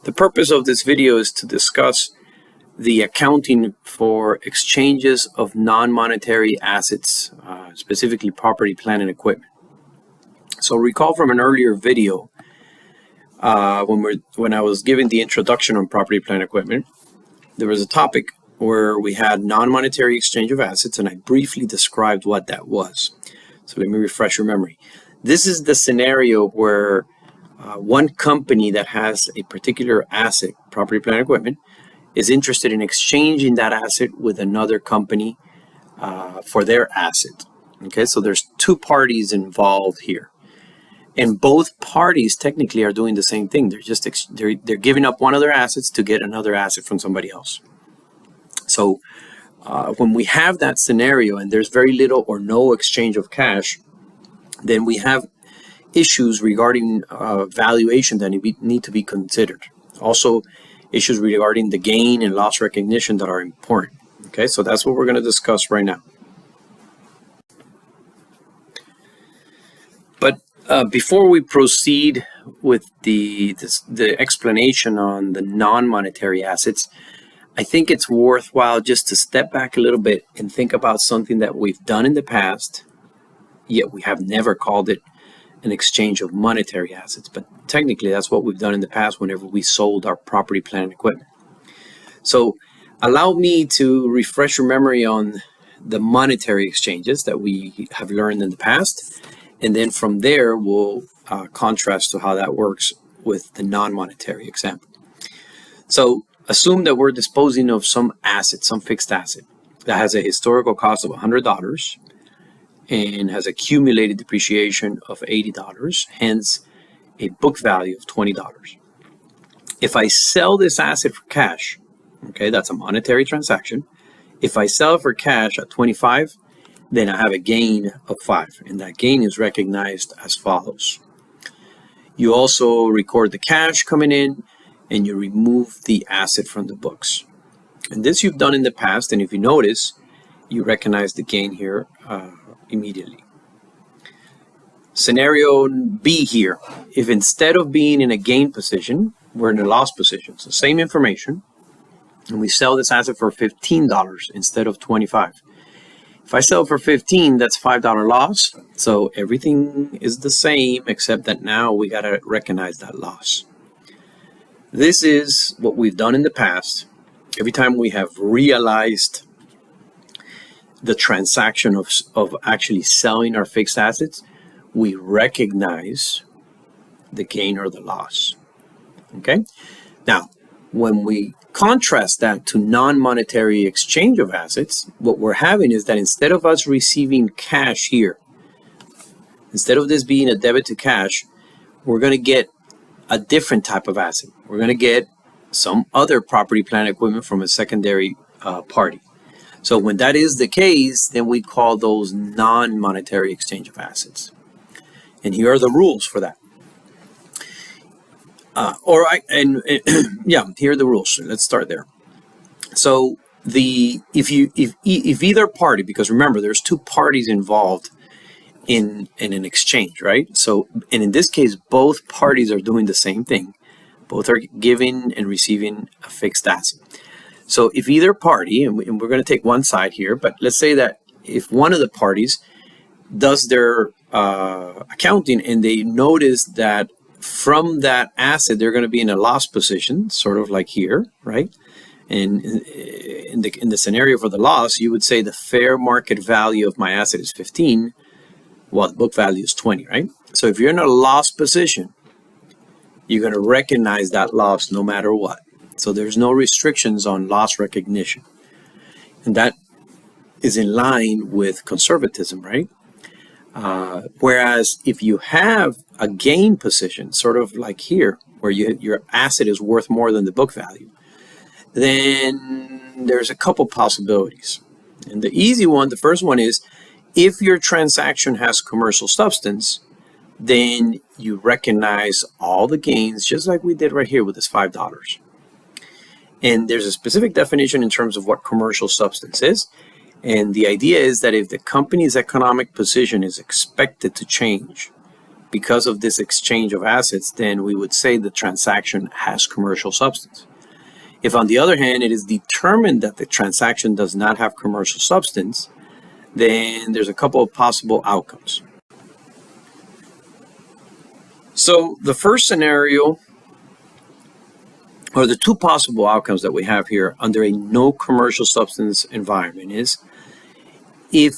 The purpose of this video is to discuss the accounting for exchanges of non-monetary assets, specifically property, plant, and equipment. So recall from an earlier video when I was giving the introduction on property, plant, equipment, there was a topic where we had non-monetary exchange of assets, and I briefly described what that was. So let me refresh your memory. This is the scenario where one company that has a particular asset, property, plant, equipment, is interested in exchanging that asset with another company for their asset. Okay, so there's two parties involved here, and both parties technically are doing the same thing. They're just they're giving up one of their assets to get another asset from somebody else. So when we have that scenario and there's very little or no exchange of cash, then we have issues regarding valuation that need to be considered. Also, issues regarding the gain and loss recognition that are important. Okay, so that's what we're going to discuss right now. But before we proceed with the explanation on the non-monetary assets, I think it's worthwhile just to step back a little bit and think about something that we've done in the past, yet we have never called it an exchange of monetary assets, but technically that's what we've done in the past whenever we sold our property, plant, and equipment. So allow me to refresh your memory on the monetary exchanges that we have learned in the past, and then from there we'll contrast to how that works with the non-monetary example. So assume that we're disposing of some asset, some fixed asset that has a historical cost of $100 and has accumulated depreciation of $80, hence a book value of $20. If I sell this asset for cash, okay, that's a monetary transaction. If I sell it for cash at 25, then I have a gain of 5, and that gain is recognized as follows. You also record the cash coming in, and you remove the asset from the books. And this you've done in the past, and if you notice, you recognize the gain here immediately. Scenario B here, if instead of being in a gain position, we're in a loss position, so same information, and we sell this asset for $15 instead of 25. If I sell for 15, that's $5 loss, so everything is the same except that now we got to recognize that loss. This is what we've done in the past. Every time we have realized the transaction of actually selling our fixed assets, we recognize the gain or the loss. Okay? Now, when we contrast that to non-monetary exchange of assets, what we're having is that instead of us receiving cash here, instead of this being a debit to cash, we're going to get a different type of asset. We're going to get some other property, plant, equipment from a secondary party. So when that is the case, then we call those non-monetary exchange of assets. And here are the rules for that. Here are the rules. So let's start there. So if either party, because remember there's two parties involved in an exchange, right? So, and in this case, both parties are doing the same thing. Both are giving and receiving a fixed asset. So if either party, and we're going to take one side here, but let's say that if one of the parties does their accounting and they notice that from that asset they're going to be in a loss position, sort of like here, right? And in the scenario for the loss, you would say the fair market value of my asset is 15, while the book value is 20, right? So if you're in a loss position, you're going to recognize that loss no matter what. So there's no restrictions on loss recognition. And that is in line with conservatism, right? Whereas if you have a gain position, sort of like here, where your asset is worth more than the book value, then there's a couple possibilities. And the easy one, the first one is, if your transaction has commercial substance, then you recognize all the gains, just like we did right here with this $5. And there's a specific definition in terms of what commercial substance is. And the idea is that if the company's economic position is expected to change because of this exchange of assets, then we would say the transaction has commercial substance. If, on the other hand, it is determined that the transaction does not have commercial substance, then there's a couple of possible outcomes. So the first scenario, or the two possible outcomes that we have here under a no commercial substance environment, is if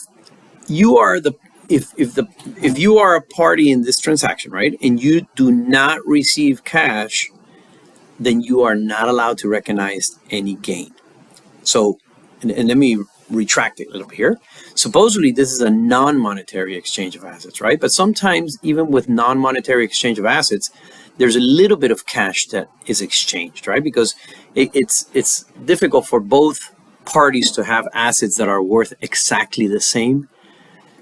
you are if you are a party in this transaction, right, and you do not receive cash, then you are not allowed to recognize any gain. So, and let me retract it a little bit here. Supposedly, this is a non-monetary exchange of assets, right? But sometimes, even with non-monetary exchange of assets, there's a little bit of cash that is exchanged, right? Because it's difficult for both parties to have assets that are worth exactly the same.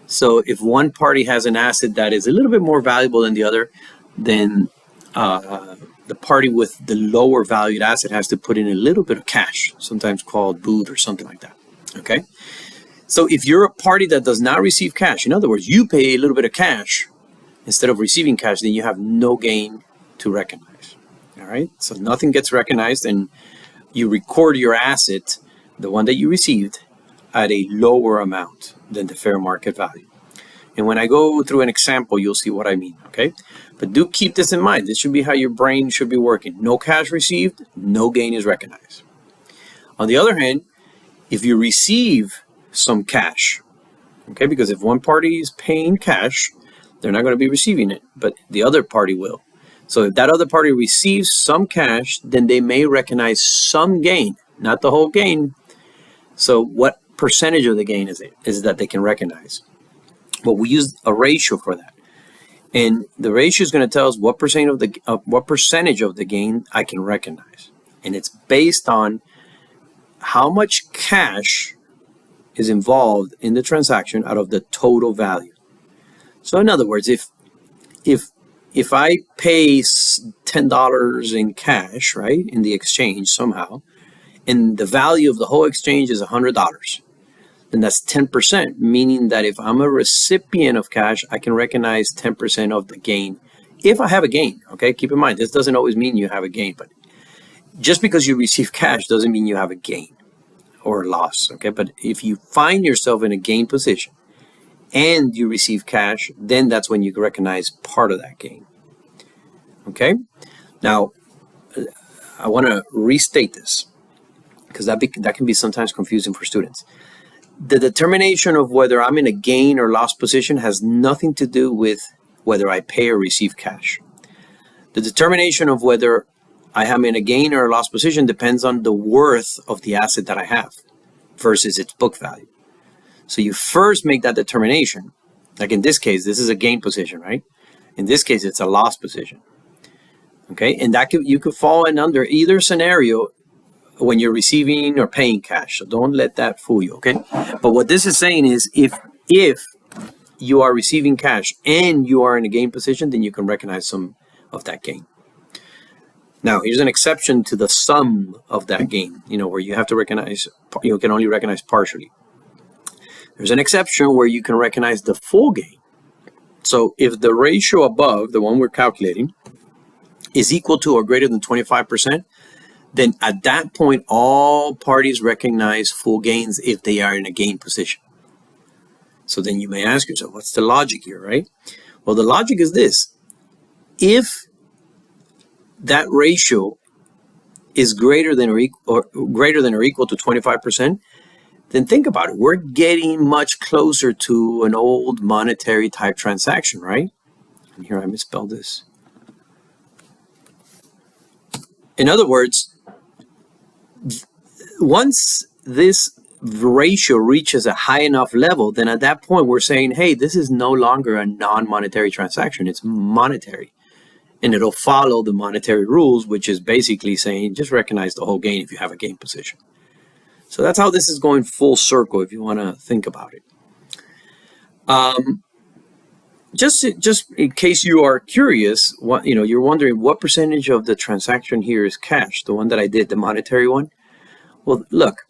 So if one party has an asset that is a little bit more valuable than the other, then the party with the lower valued asset has to put in a little bit of cash, sometimes called boot or something like that. Okay. So if you're a party that does not receive cash, in other words, you pay a little bit of cash instead of receiving cash, then you have no gain to recognize. All right. So nothing gets recognized, and you record your asset, the one that you received, at a lower amount than the fair market value. And when I go through an example, you'll see what I mean, okay? But do keep this in mind. This should be how your brain should be working. No cash received, no gain is recognized. On the other hand, if you receive some cash, okay, because if one party is paying cash, they're not going to be receiving it, but the other party will. So if that other party receives some cash, then they may recognize some gain, not the whole gain. So what percentage of the gain is that they can recognize? Well, we use a ratio for that, and the ratio is going to tell us what percentage of the gain I can recognize, and it's based on how much cash is involved in the transaction out of the total value. So in other words, if I pay $10 in cash, right, in the exchange somehow, and the value of the whole exchange is $100, then that's 10%, meaning that if I'm a recipient of cash, I can recognize 10% of the gain if I have a gain. Okay, keep in mind, this doesn't always mean you have a gain, but just because you receive cash doesn't mean you have a gain or a loss. Okay, but if you find yourself in a gain position and you receive cash, then that's when you recognize part of that gain. Okay, now I want to restate this because that can be sometimes confusing for students. The determination of whether I'm in a gain or loss position has nothing to do with whether I pay or receive cash. The determination of whether I am in a gain or a loss position depends on the worth of the asset that I have versus its book value. So you first make that determination. Like in this case, this is a gain position, right? In this case, it's a loss position. Okay, and you could fall in under either scenario when you're receiving or paying cash. So don't let that fool you, okay? But what this is saying is if you are receiving cash and you are in a gain position, then you can recognize some of that gain. Now, here's an exception to the sum of that gain, where you have to recognize, you can only recognize partially. There's an exception where you can recognize the full gain. So if the ratio above, the one we're calculating, is equal to or greater than 25%, then at that point, all parties recognize full gains if they are in a gain position. So then you may ask yourself, what's the logic here, right? Well, the logic is this. If that ratio is greater than or equal to 25%, then think about it. We're getting much closer to an old monetary type transaction, right? And here I misspelled this. In other words, once this ratio reaches a high enough level, then at that point we're saying, hey, this is no longer a non-monetary transaction, it's monetary. And it'll follow the monetary rules, which is basically saying just recognize the whole gain if you have a gain position. So that's how this is going full circle if you want to think about it. Just in case you are curious, you're wondering what percentage of the transaction here is cash, the one that I did, the monetary one. Well, look,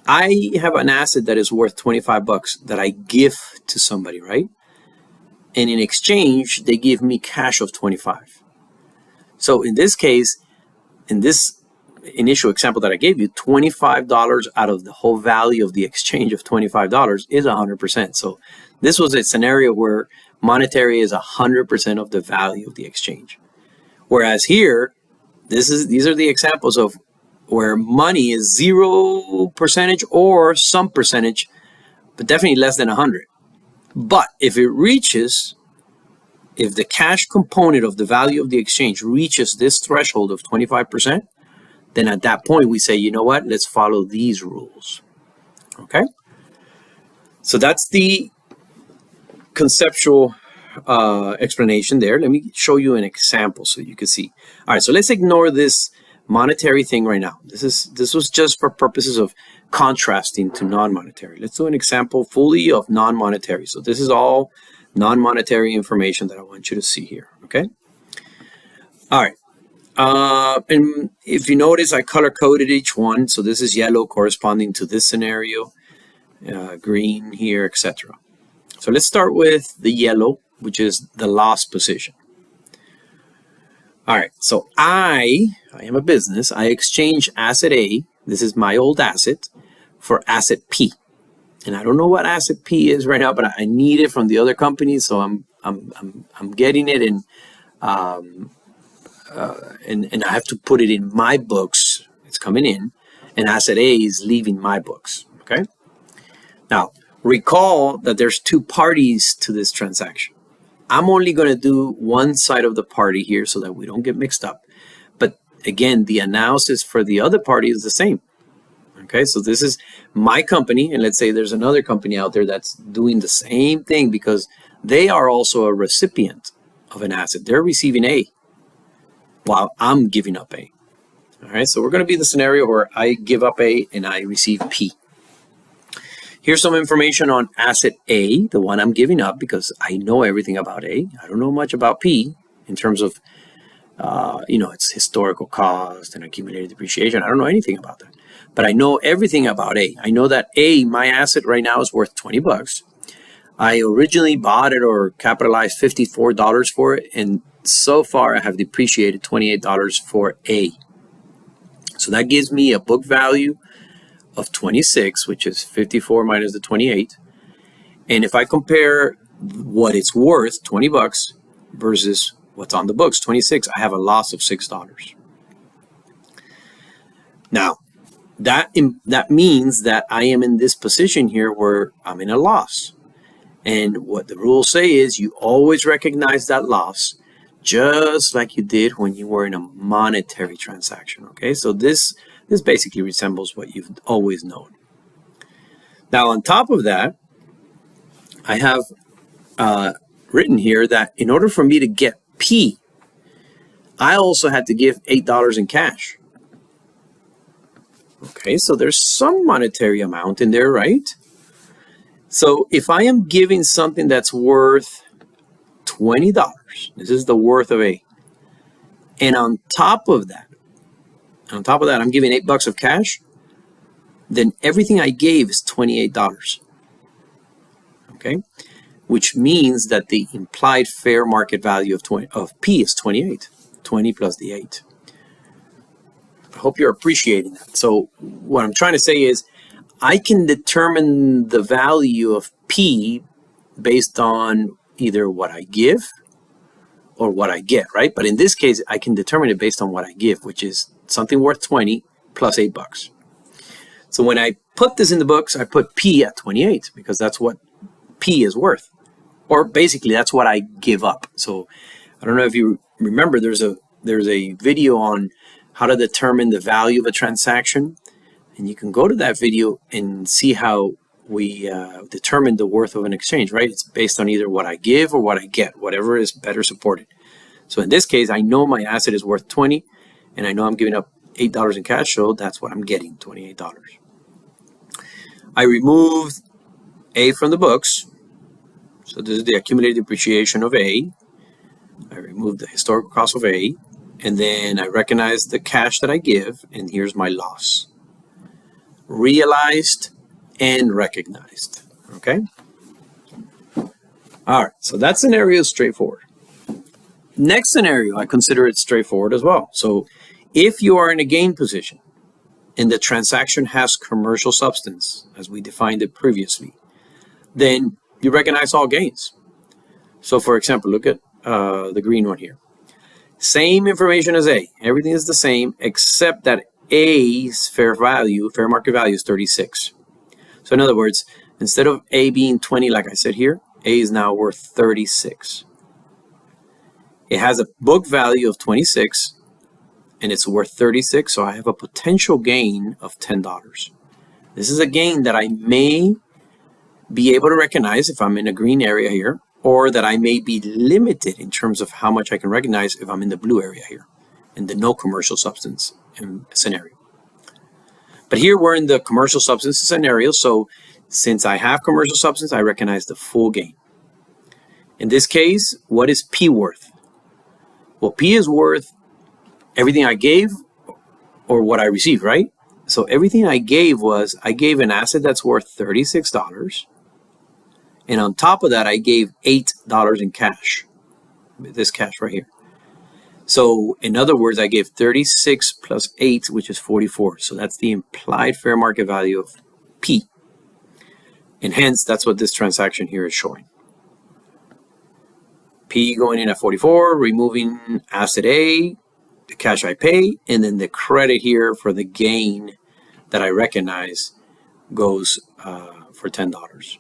I have an asset that is worth $25 that I give to somebody, right? and in exchange, they give me cash of 25. So in this case, in this initial example that I gave you, $25 out of the whole value of the exchange of $25 is 100%. So this was a scenario where monetary is 100% of the value of the exchange. Whereas here, these are the examples of where money is 0% or some percentage, but definitely less than 100. But if the cash component of the value of the exchange reaches this threshold of 25%, then at that point we say, you know what, let's follow these rules. Okay? So that's the conceptual explanation there. Let me show you an example so you can see. All right, so let's ignore this monetary thing right now. This was just for purposes of contrasting to non-monetary. Let's do an example fully of non-monetary. So this is all non-monetary information that I want you to see here. Okay? All right. And if you notice, I color-coded each one. So this is yellow corresponding to this scenario, green here, etc. So let's start with the yellow, which is the loss position. All right, so I am a business. I exchange asset A, this is my old asset, for asset P. And I don't know what asset P is right now, but I need it from the other company, so I'm getting it, and I have to put it in my books. It's coming in, and asset A is leaving my books. Okay. Now recall that there's two parties to this transaction. I'm only going to do one side of the party here so that we don't get mixed up. But again, the analysis for the other party is the same. Okay, so this is my company, and let's say there's another company out there that's doing the same thing because they are also a recipient of an asset. They're receiving A while I'm giving up A. All right, so we're going to be the scenario where I give up A and I receive P. Here's some information on asset A, the one I'm giving up, because I know everything about A. I don't know much about P in terms of, its historical cost and accumulated depreciation. I don't know anything about that. But I know everything about A. I know that A, my asset right now, is worth $20. I originally bought it or capitalized $54 for it, and so far I have depreciated $28 for A. So that gives me a book value of 26, which is 54 minus the 28. And if I compare what it's worth, $20, versus what's on the books, 26, I have a loss of $6. Now, that means that I am in this position here where I'm in a loss. And what the rules say is you always recognize that loss just like you did when you were in a monetary transaction. Okay, so this basically resembles what you've always known. Now, on top of that, I have written here that in order for me to get P, I also had to give $8 in cash. Okay, so there's some monetary amount in there, right? So if I am giving something that's worth $20, this is the worth of A, and on top of that, I'm giving $8 of cash, then everything I gave is $28. Okay, which means that the implied fair market value of P is 28. 20 plus the 8. I hope you're appreciating that. So what I'm trying to say is I can determine the value of P based on either what I give or what I get, right? But in this case, I can determine it based on what I give, which is something worth 20 plus $8. So when I put this in the books, I put P at 28 because that's what P is worth. Or basically, that's what I give up. So I don't know if you remember, there's a video on how to determine the value of a transaction. And you can go to that video and see how we determine the worth of an exchange, right? It's based on either what I give or what I get, whatever is better supported. So in this case, I know my asset is worth 20, and I know I'm giving up $8 in cash, so that's what I'm getting, $28. I removed A from the books. So this is the accumulated depreciation of A. I removed the historical cost of A, and then I recognize the cash that I give, and here's my loss. Realized and recognized, okay? All right, so that scenario is straightforward. Next scenario, I consider it straightforward as well. So if you are in a gain position and the transaction has commercial substance, as we defined it previously, then you recognize all gains. So for example, look at the green one here. Same information as A. Everything is the same except that A's fair market value is 36. So in other words, instead of A being 20, like I said here, A is now worth 36. It has a book value of 26 and it's worth 36. So I have a potential gain of $10. This is a gain that I may be able to recognize if I'm in a green area here, or that I may be limited in terms of how much I can recognize if I'm in the blue area here, in the no commercial substance scenario. But here we're in the commercial substance scenario, so since I have commercial substance, I recognize the full gain. In this case, what is P worth? Well, P is worth everything I gave or what I received, right? So everything I gave was, I gave an asset that's worth $36. And on top of that, I gave $8 in cash, this cash right here. So in other words, I gave 36 plus 8, which is 44. So that's the implied fair market value of P. And hence, that's what this transaction here is showing. P going in at 44, removing asset A, the cash I pay, and then the credit here for the gain that I recognize goes for $10.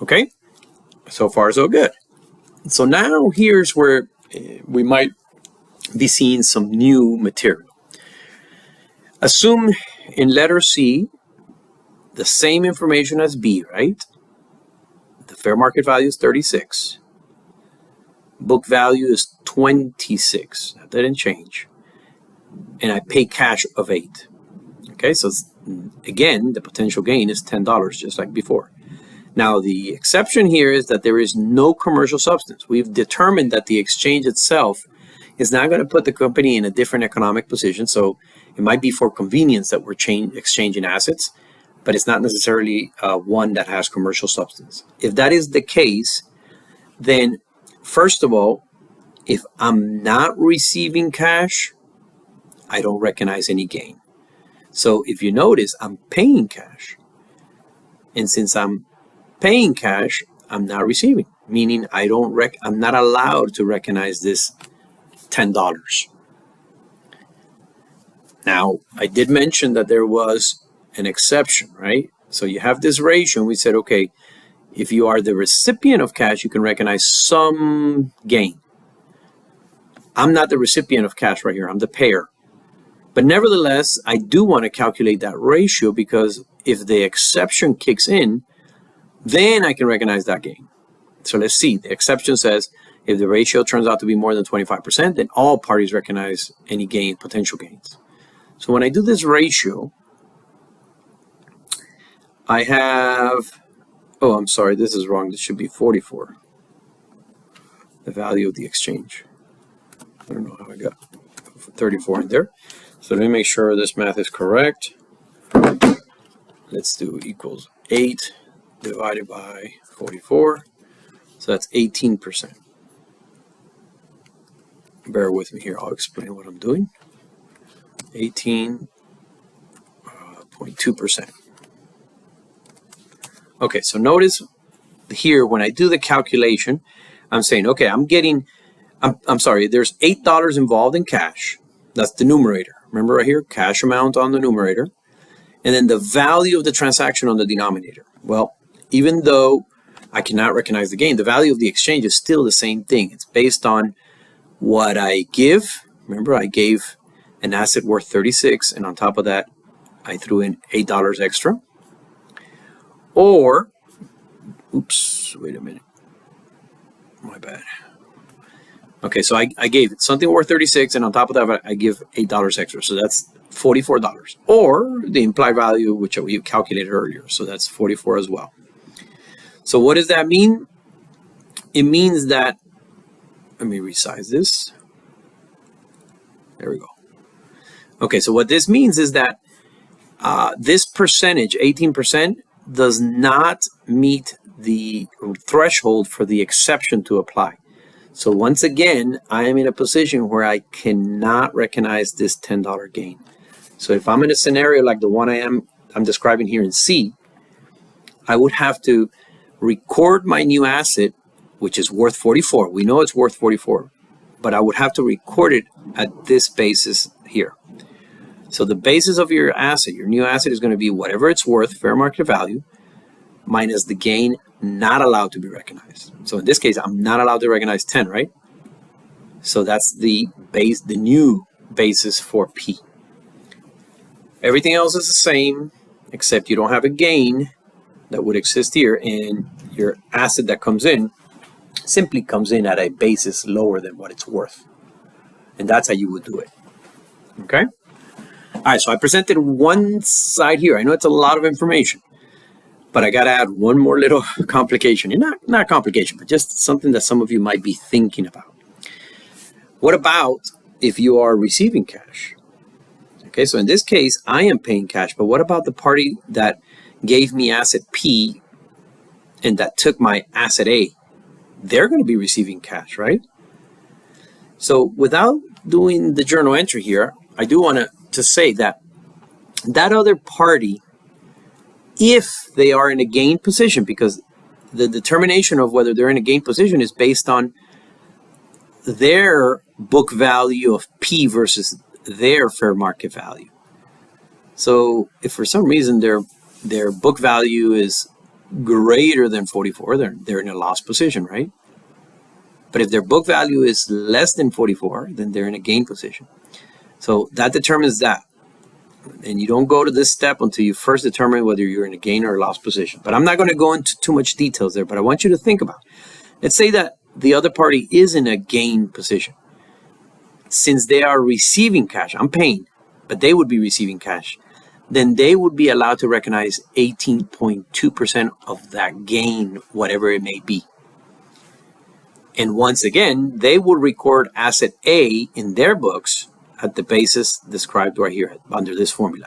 Okay, so far so good. So now here's where we might be seeing some new material. Assume in letter C, the same information as B, right? The fair market value is 36. Book value is 26. That didn't change. And I pay cash of 8. Okay, so again, the potential gain is $10, just like before. Now, the exception here is that there is no commercial substance. We've determined that the exchange itself is not going to put the company in a different economic position. So it might be for convenience that we're exchanging assets, but it's not necessarily one that has commercial substance. If that is the case, then first of all, if I'm not receiving cash, I don't recognize any gain. So if you notice, I'm paying cash. And since I'm paying cash, I'm not receiving, meaning I'm not allowed to recognize this $10. Now, I did mention that there was an exception, right? So you have this ratio, and we said, okay, if you are the recipient of cash, you can recognize some gain. I'm not the recipient of cash right here, I'm the payer. But nevertheless, I do want to calculate that ratio, because if the exception kicks in, then I can recognize that gain. So let's see, the exception says if the ratio turns out to be more than 25%, then all parties recognize any gain, potential gains. So when I do this ratio, I have, oh, I'm sorry, this is wrong. This should be 44, the value of the exchange. I don't know how I got 34 in there. So let me make sure this math is correct. Let's do equals 8 divided by 44. So that's 18%. Bear with me here. I'll explain what I'm doing. 18.2%. Okay, so notice here when I do the calculation, I'm saying, okay, I'm sorry, there's $8 involved in cash. That's the numerator. Remember right here, cash amount on the numerator. And then the value of the transaction on the denominator. Well, even though I cannot recognize the gain, the value of the exchange is still the same thing. It's based on what I give. Remember, I gave an asset worth 36, and on top of that, I threw in $8 extra. Or, oops, wait a minute. My bad. Okay, so I gave something worth 36, and on top of that, I give $8 extra. So that's $44. Or the implied value, which we calculated earlier. So that's 44 as well. So what does that mean? It means that, let me resize this. There we go. Okay, so what this means is that this percentage, 18%, does not meet the threshold for the exception to apply. So once again, I am in a position where I cannot recognize this $10 gain. So if I'm in a scenario like the one I'm describing here in C, I would have to record my new asset, which is worth 44. We know it's worth 44, but I would have to record it at this basis here. So the basis of your asset, your new asset, is going to be whatever it's worth, fair market value, minus the gain not allowed to be recognized. So in this case, I'm not allowed to recognize 10, right? So that's the base, the new basis for P. Everything else is the same, except you don't have a gain that would exist here, and your asset that comes in simply comes in at a basis lower than what it's worth. And that's how you would do it. Okay? All right, so I presented one side here. I know it's a lot of information, but I got to add one more little complication. And not complication, but just something that some of you might be thinking about. What about if you are receiving cash? Okay, so in this case, I am paying cash, but what about the party that gave me asset P and that took my asset A? They're going to be receiving cash, right? So without doing the journal entry here, I do want to say that that other party, if they are in a gain position, because the determination of whether they're in a gain position is based on their book value of P versus their fair market value. So if for some reason their book value is greater than 44, they're in a loss position, right? But if their book value is less than 44, then they're in a gain position. So that determines that. And you don't go to this step until you first determine whether you're in a gain or a loss position. But I'm not going to go into too much details there, but I want you to think about it. Let's say that the other party is in a gain position. Since they are receiving cash, I'm paying, but they would be receiving cash, then they would be allowed to recognize 18.2% of that gain, whatever it may be. And once again, they will record asset A in their books at the basis described right here under this formula.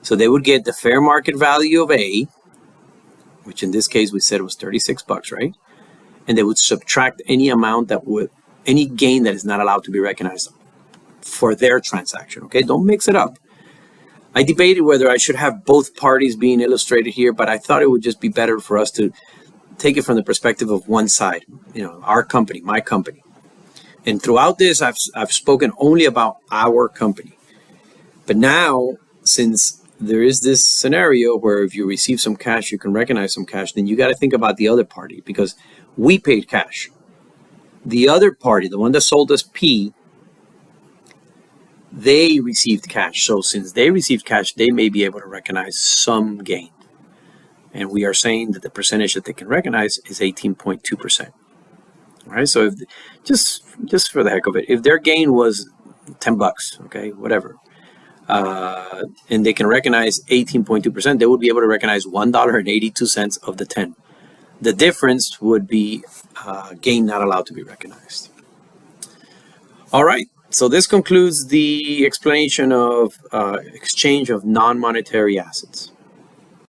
So they would get the fair market value of A, which in this case we said was 36 bucks, right? And they would subtract any amount any gain that is not allowed to be recognized for their transaction, okay? Don't mix it up. I debated whether I should have both parties being illustrated here, but I thought it would just be better for us to take it from the perspective of one side, our company, my company. And throughout this, I've spoken only about our company. But now, since there is this scenario where if you receive some cash, you can recognize some cash, then you got to think about the other party, because we paid cash. The other party, the one that sold us P, they received cash. So since they received cash, they may be able to recognize some gain. And we are saying that the percentage that they can recognize is 18.2%. All right, so if, just for the heck of it, if their gain was 10 bucks, okay, whatever, and they can recognize 18.2%, they would be able to recognize $1.82 of the 10. The difference would be gain not allowed to be recognized. All right, so this concludes the explanation of exchange of non-monetary assets.